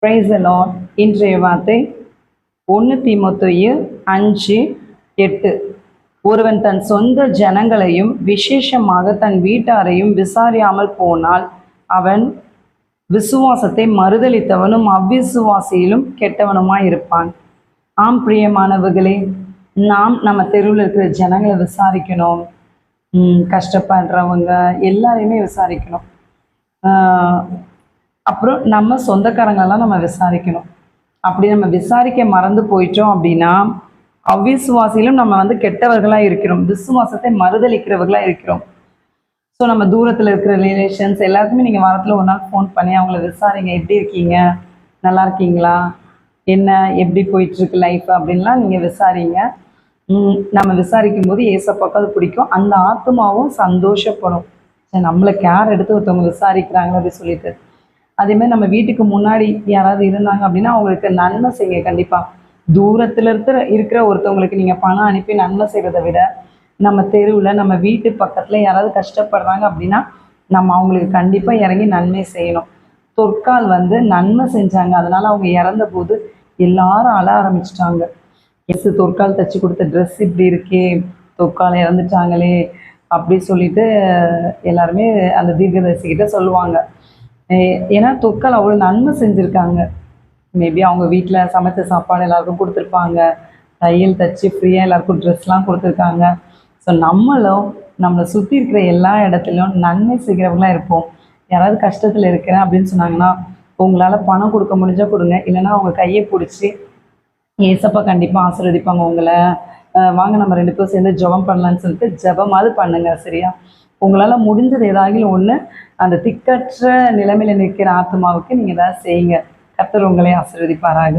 Praise the Lord. இன்றைய வார்த்தை 1 தீமோத்தேயு 5:8. ஒருவன் தன் சொந்த ஜனங்களையும் விசேஷமாக தன் வீட்டாரையும் விசாரியாமல் போனால் அவன் விசுவாசத்தை மறுதலித்தவனும் அவ்விசுவாசியிலும் கெட்டவனுமாய் இருப்பான். ஆம் பிரியமானவர்களே, நாம் நம்ம தெருவில் இருக்கிற ஜனங்களை விசாரிக்கணும். கஷ்டப்படுறவங்க எல்லாரையுமே விசாரிக்கணும். அப்புறம் நம்ம சொந்தக்காரங்களெல்லாம் நம்ம விசாரிக்கணும். அப்படி நம்ம விசாரிக்க மறந்து போயிட்டோம் அப்படின்னா அவ்விசுவாசியிலும் நம்ம கெட்டவர்களாக இருக்கிறோம், விசுவாசத்தை மறுதளிக்கிறவர்களாக இருக்கிறோம். ஸோ நம்ம தூரத்தில் இருக்கிற ரிலேஷன்ஸ் எல்லாருக்குமே நீங்கள் வாரத்தில் ஒரு நாள் ஃபோன் பண்ணி அவங்கள விசாரிங்க. எப்படி இருக்கீங்க, நல்லா இருக்கீங்களா, என்ன எப்படி போயிட்டுருக்கு லைஃப் அப்படின்லாம் நீங்கள் விசாரிங்க. நம்ம விசாரிக்கும் போது ஏசப்பாவுக்கு அது பிடிக்கும், அந்த ஆத்மாவும் சந்தோஷப்படும். சரி, நம்மளை கேர் எடுத்து ஒருத்தவங்க விசாரிக்கிறாங்க அப்படின்னு சொல்லிட்டு. அதேமாதிரி நம்ம வீட்டுக்கு முன்னாடி யாராவது இருந்தாங்க அப்படின்னா அவங்களுக்கு நன்மை செய்ய. கண்டிப்பாக தூரத்தில் இருக்கிற ஒருத்தவங்களுக்கு நீங்கள் பணம் அனுப்பி நன்மை செய்கிறத விட நம்ம தெருவில் நம்ம வீட்டு பக்கத்தில் யாராவது கஷ்டப்படுறாங்க அப்படின்னா நம்ம அவங்களுக்கு கண்டிப்பாக இறங்கி நன்மை செய்யணும். தொற்கால் நன்மை செஞ்சாங்க, அதனால் அவங்க இறந்த போது எல்லாரும் அழ ஆரம்பிச்சிட்டாங்க. தொற்கால் தைச்சி கொடுத்த ட்ரெஸ் இப்படி இருக்கே, தொற்கால் இறந்துட்டாங்களே அப்படி சொல்லிட்டு எல்லாருமே அந்த தீர்க்கதரிசிக்கிட்ட சொல்லுவாங்க. ஏன்னா தொற்கால் அவ்வளோ நன்மை செஞ்சுருக்காங்க. மேபி அவங்க வீட்டில் சமைச்ச சாப்பாடு எல்லாருக்கும் கொடுத்துருப்பாங்க, தையல் தைச்சி ஃப்ரீயாக எல்லாருக்கும் ட்ரெஸ்லாம் கொடுத்துருக்காங்க. ஸோ நம்மளை சுற்றி இருக்கிற எல்லா இடத்துலையும் நன்மை செய்கிறவங்களாம் இருப்போம். யாராவது கஷ்டத்தில் இருக்கிறேன் அப்படின்னு சொன்னாங்கன்னா உங்களால் பணம் கொடுக்க முடிஞ்சால் கொடுங்க, இல்லைன்னா அவங்க கையை பிடிச்சி ஏசப்பா கண்டிப்பாக ஆசீர்வதிப்பாங்க உங்களை. வாங்க நம்ம 2 பேரும் சேர்ந்து ஜெபம் பண்ணலான்னு சொல்லிட்டு ஜெபமாவது பண்ணுங்க. சரியா? உங்களால் முடிஞ்சது ஏதாவது ஒன்று அந்த திக்கற்ற நிலைமையில் நிற்கிற ஆத்மாவுக்கு நீங்கள் ஏதாவது செய்யுங்க. கர்த்தர் உங்களை ஆசீர்வதிப்பாராக.